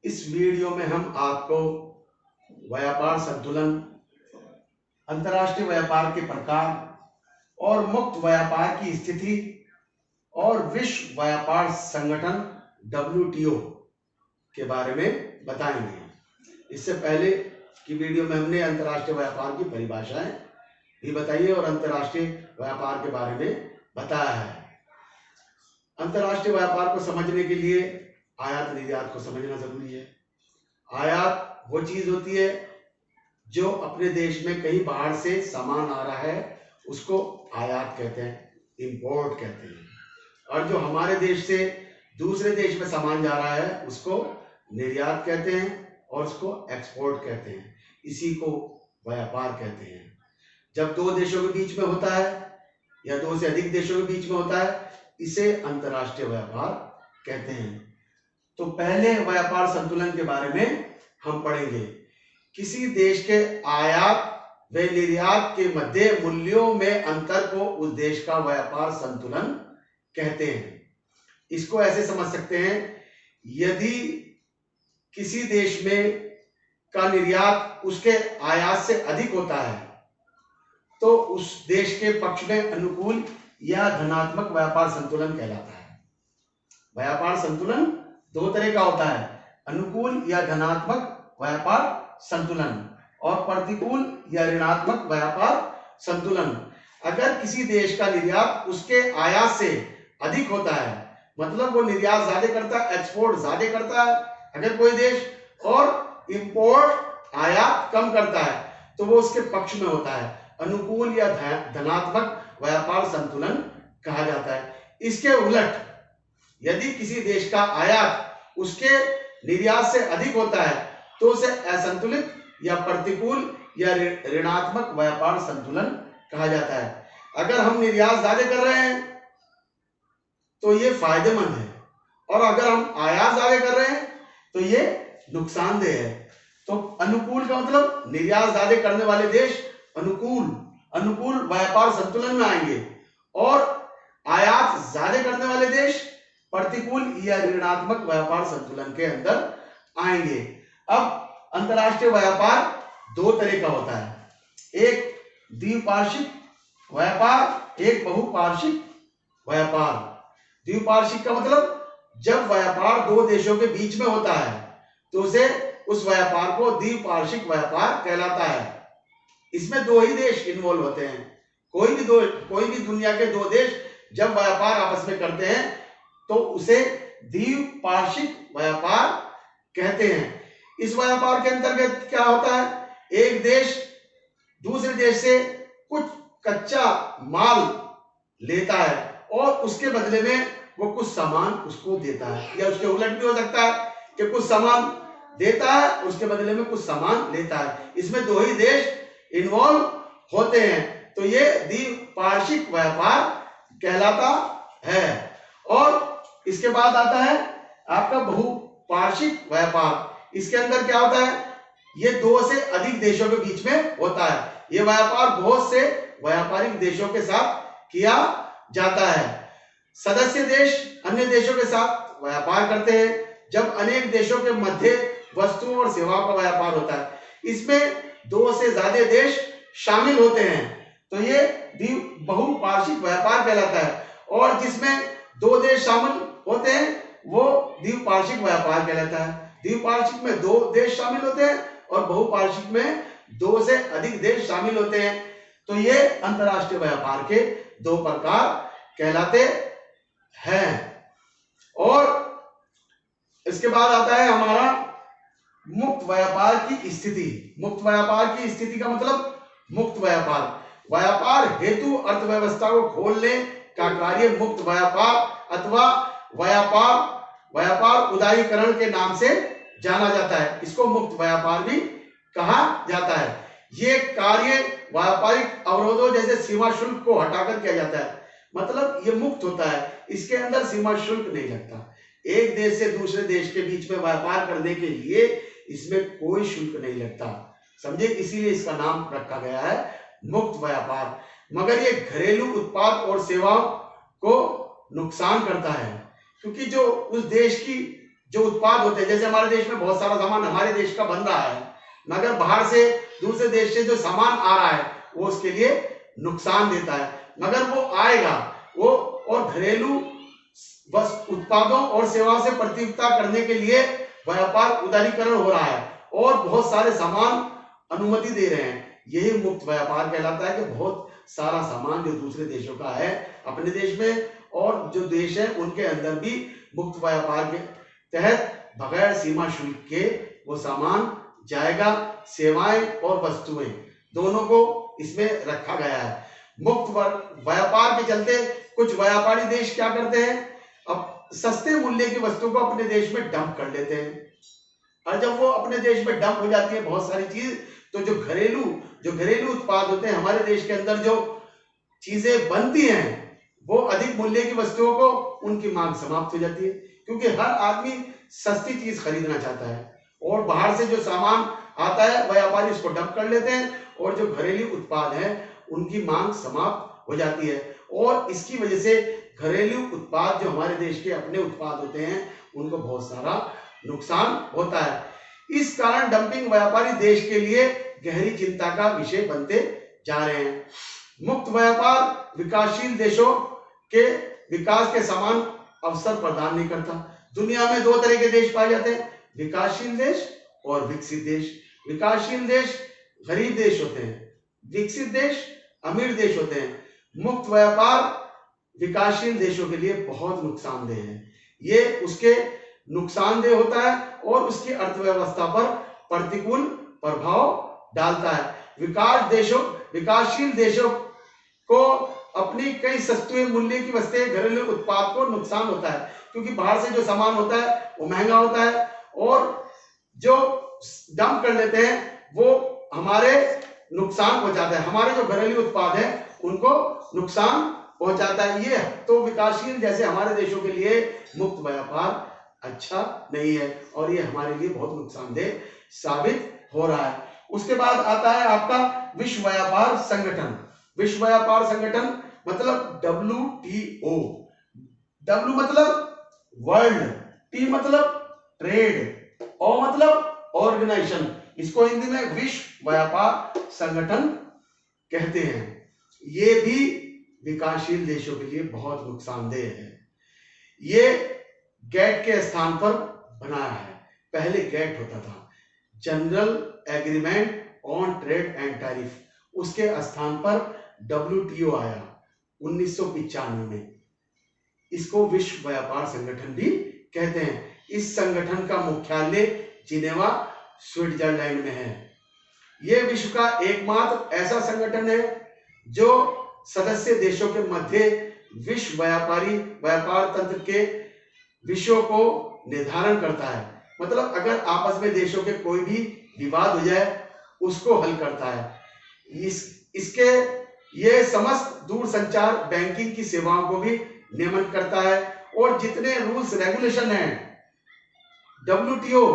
इस वीडियो में हम आपको व्यापार संतुलन, अंतर्राष्ट्रीय व्यापार के प्रकार और मुक्त व्यापार की स्थिति और विश्व व्यापार संगठन WTO के बारे में बताएंगे। इससे पहले की वीडियो में हमने अंतर्राष्ट्रीय व्यापार की परिभाषाएं भी बताई है और अंतर्राष्ट्रीय व्यापार के बारे में बताया है। अंतर्राष्ट्रीय व्यापार को समझने के लिए आयात निर्यात को समझना जरूरी है। आयात वो चीज होती है जो अपने देश में कहीं बाहर से सामान आ रहा है, उसको आयात कहते हैं, इंपोर्ट कहते हैं। और जो हमारे देश से दूसरे देश में सामान जा रहा है उसको निर्यात कहते हैं और उसको एक्सपोर्ट कहते हैं। इसी को व्यापार कहते हैं। जब दो देशों के बीच में होता है या दो से अधिक देशों के बीच में होता है, इसे अंतर्राष्ट्रीय व्यापार कहते हैं। तो पहले व्यापार संतुलन के बारे में हम पढ़ेंगे। किसी देश के आयात व निर्यात के मध्य मूल्यों में अंतर को उस देश का व्यापार संतुलन कहते हैं। इसको ऐसे समझ सकते हैं, यदि किसी देश में का निर्यात उसके आयात से अधिक होता है तो उस देश के पक्ष में अनुकूल या धनात्मक व्यापार संतुलन कहलाता है। व्यापार संतुलन दो तरह का होता है, अनुकूल या धनात्मक व्यापार संतुलन और प्रतिकूल या ऋणात्मक व्यापार संतुलन। अगर किसी देश का निर्यात उसके आयात से अधिक होता है, मतलब वो निर्यात ज्यादा करता है, एक्सपोर्ट ज्यादा करता है अगर कोई देश, और इंपोर्ट आयात कम करता है, तो वो उसके पक्ष में होता है, अनुकूल या धनात्मक व्यापार संतुलन कहा जाता है। इसके उलट यदि किसी देश का आयात उसके निर्यात से अधिक होता है तो उसे असंतुलित या प्रतिकूल या ऋणात्मक व्यापार संतुलन कहा जाता है। अगर हम निर्यात ज्यादा कर रहे हैं तो ये फायदेमंद है, और अगर हम आयात ज्यादा कर रहे हैं तो ये नुकसानदेह है। तो अनुकूल का मतलब निर्यात ज्यादा करने वाले देश अनुकूल व्यापार संतुलन में आएंगे, और आयात ज्यादा करने वाले देश प्रतिकूल या ऋणात्मक व्यापार संतुलन के अंदर आएंगे। अब अंतर्राष्ट्रीय व्यापार दो तरह का होता है, एक द्विपार्श्विक व्यापार, एक बहुपार्श्विक व्यापार। द्विपार्श्विक का मतलब जब व्यापार दो देशों के बीच में होता है तो उस व्यापार को द्विपार्श्विक व्यापार कहलाता है। इसमें दो ही देश इन्वॉल्व होते हैं। कोई भी दुनिया के दो देश जब व्यापार आपस में करते हैं तो उसे द्विपार्श्विक व्यापार कहते हैं। इस व्यापार के अंतर्गत क्या होता है, एक देश दूसरे देश से कुछ कच्चा माल लेता है और उसके बदले में वो कुछ सामान उसको देता है, या उसके उलट भी हो सकता है कि कुछ सामान देता है उसके बदले में कुछ सामान लेता है। इसमें दो ही देश इन्वॉल्व होते हैं, तो ये द्विपार्श्विक व्यापार कहलाता है। और इसके बाद आता है आपका बहुपार्श्विक व्यापार। इसके अंदर क्या होता है, ये दो से अधिक देशों के बीच में होता है। ये व्यापार बहुत से व्यापारिक देशों के साथ किया जाता है। सदस्य देश अन्य देशों के साथ व्यापार करते हैं जब अनेक देशों के मध्य वस्तुओं और सेवाओं का व्यापार होता है। इसमें दो से ज्यादा देश शामिल होते हैं, तो ये बहुपार्श्विक व्यापार कहलाता है। और जिसमें दो देश शामिल होते हैं वो द्विपार्श्विक व्यापार कहलाता है। द्विपार्श्विक में दो देश शामिल होते हैं और बहुपार्श्विक में दो से अधिक देश शामिल होते हैं। तो ये अंतर्राष्ट्रीय व्यापार के दो प्रकार कहलाते हैं। और इसके बाद आता है हमारा मुक्त व्यापार की स्थिति। मुक्त व्यापार की स्थिति का मतलब मुक्त व्यापार हेतु अर्थव्यवस्था को खोलने का कार्य मुक्त व्यापार अथवा व्यापार उदारीकरण के नाम से जाना जाता है। इसको मुक्त व्यापार भी कहा जाता है। ये कार्य व्यापारिक अवरोधों जैसे सीमा शुल्क को हटाकर किया जाता है, मतलब ये मुक्त होता है, इसके अंदर सीमा शुल्क नहीं लगता। एक देश से दूसरे देश के बीच में व्यापार करने के लिए इसमें कोई शुल्क नहीं लगता, समझे, इसीलिए इसका नाम रखा गया है मुक्त व्यापार। मगर ये घरेलू उत्पाद और सेवाओं को नुकसान करता है, क्योंकि जो उस देश की जो उत्पाद होते हैं, जैसे हमारे देश में बहुत सारा सामान हमारे देश का बन रहा है, मगर बाहर से दूसरे देश से जो सामान आ रहा है वो उसके लिए नुकसान देता है, मगर वो आएगा वो, और घरेलू बस उत्पादों और सेवाओं से प्रतियोगिता करने के लिए व्यापार उदारीकरण हो रहा है और बहुत सारे सामान अनुमति दे रहे हैं। यही मुक्त व्यापार कहलाता है कि बहुत सारा सामान जो दूसरे देशों का है अपने देश में, और जो देश है उनके अंदर भी मुक्त व्यापार के तहत बगैर सीमा शुल्क के वो सामान जाएगा। सेवाएं और वस्तुएं दोनों को इसमें रखा गया है। मुक्त व्यापार के चलते कुछ व्यापारी देश क्या करते हैं, अब सस्ते मूल्य की वस्तु को अपने देश में डंप कर लेते हैं, और जब वो अपने देश में डंप हो जाती है बहुत सारी चीज, तो जो घरेलू उत्पाद होते हैं हमारे देश के अंदर, जो चीजें बनती हैं वो अधिक मूल्य की वस्तुओं को उनकी मांग समाप्त हो जाती है, क्योंकि हर आदमी सस्ती चीज खरीदना चाहता है, और बाहर से जो सामान आता है व्यापारी उसको डंप कर लेते हैं, और जो घरेलू उत्पाद हैं उनकी मांग समाप्त हो जाती है, और इसकी वजह से घरेलू उत्पाद जो हमारे देश के अपने उत्पाद होते हैं उनको बहुत सारा नुकसान होता है। इस कारण डंपिंग व्यापारी देश के लिए गहरी चिंता का विषय बनते जा रहे हैं। मुक्त व्यापार विकासशील देशों के विकास के समान अवसर प्रदान नहीं करता। दुनिया में दो तरह के देश पाए जाते हैं, विकासशील देश और विकसित देश। विकासशील देश गरीब देश होते हैं, विकसित देश अमीर देश होते हैं। मुक्त व्यापार विकासशील देशों के लिए बहुत नुकसानदेह है। ये उसके नुकसानदेह होता है और उसकी अर्थव्यवस्था पर प्रतिकूल प्रभाव डालता है। विकासशील देशों को अपनी कई सस्ते मूल्य की वस्तुएं घरेलू उत्पाद को नुकसान होता है, क्योंकि बाहर से जो सामान होता है वो महंगा होता है, और जो डंप कर लेते हैं वो हमारे नुकसान पहुंचाता है, हमारे जो घरेलू उत्पाद है उनको नुकसान पहुंचाता है। ये तो विकासशील जैसे हमारे देशों के लिए मुक्त व्यापार अच्छा नहीं है, और ये हमारे लिए बहुत नुकसानदेह साबित हो रहा है। उसके बाद आता है आपका विश्व व्यापार संगठन। विश्व व्यापार संगठन मतलब WTO। W मतलब वर्ल्ड, T मतलब ट्रेड, O मतलब ऑर्गेनाइजेशन। इसको हिंदी में विश्व व्यापार संगठन कहते हैं। ये भी विकासशील देशों के लिए बहुत नुकसानदेह है। ये गेट के स्थान पर बना है। पहले गेट होता था, general agreement on trade and tariff, उसके स्थान पर WTO आया 1995 में। इसको विश्व व्यापार संगठन भी कहते हैं। इस संगठन का मुख्यालय जिनेवा स्विट्जरलैंड में है। यह विश्व का एकमात्र ऐसा संगठन है जो सदस्य देशों के मध्य विश्व व्यापार तंत्र के विषयों को निर्धारण करता है। मतलब अगर आपस में देशों के कोई भी विवाद हो जाए उसको हल करता है। इसके ये समस्त दूरसंचार बैंकिंग की सेवाओं को भी नियमन करता है, और जितने रूल्स रेगुलेशन हैं WTO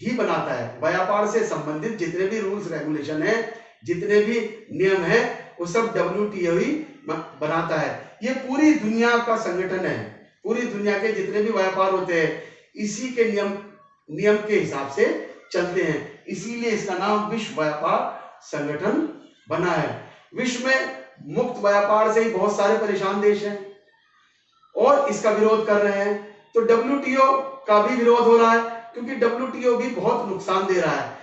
ही बनाता है। व्यापार से संबंधित जितने भी रूल्स रेगुलेशन हैं, जितने भी नियम हैं, वो सब WTO ही बनाता है। ये पूरी दुनिया का संगठन है। पूरी दुनिया के जितने भी व्यापार होते हैं इसी के नियम के हिसाब से चलते हैं, इसीलिए इसका नाम विश्व व्यापार संगठन बना है। विश्व में मुक्त व्यापार से ही बहुत सारे परेशान देश हैं और इसका विरोध कर रहे हैं। तो WTO का भी विरोध हो रहा है, क्योंकि WTO भी बहुत नुकसान दे रहा है।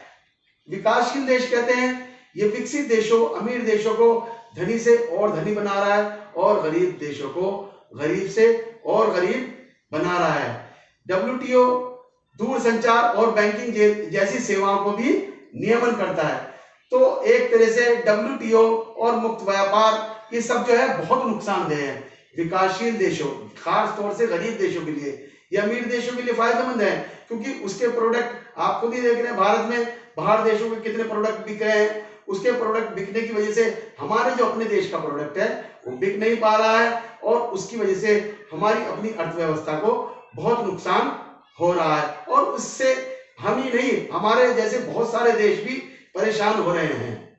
विकासशील देश कहते हैं ये विकसित देशों, अमीर देशों को धनी से और धनी बना रहा है, और गरीब देशों को गरीब से और गरीब बना रहा है। WTO दूरसंचार और बैंकिंग जैसी सेवाओं को भी नियमन करता है। तो एक तरह से WTO और मुक्त व्यापार ये सब जो है बहुत नुकसानदेह है विकासशील देशों, खास तौर से गरीब देशों के लिए। ये अमीर देशों के लिए फायदेमंद है, क्योंकि उसके प्रोडक्ट आप खुद ही देख रहे हैं, भारत में बाहर देशों के कितने प्रोडक्ट बिक रहे हैं। उसके प्रोडक्ट बिकने की वजह से हमारे जो अपने देश का प्रोडक्ट है वो बिक नहीं पा रहा है, और उसकी वजह से हमारी अपनी अर्थव्यवस्था को बहुत नुकसान हो रहा है। और उससे हम ही नहीं, हमारे जैसे बहुत सारे देश भी परेशान हो रहे हैं।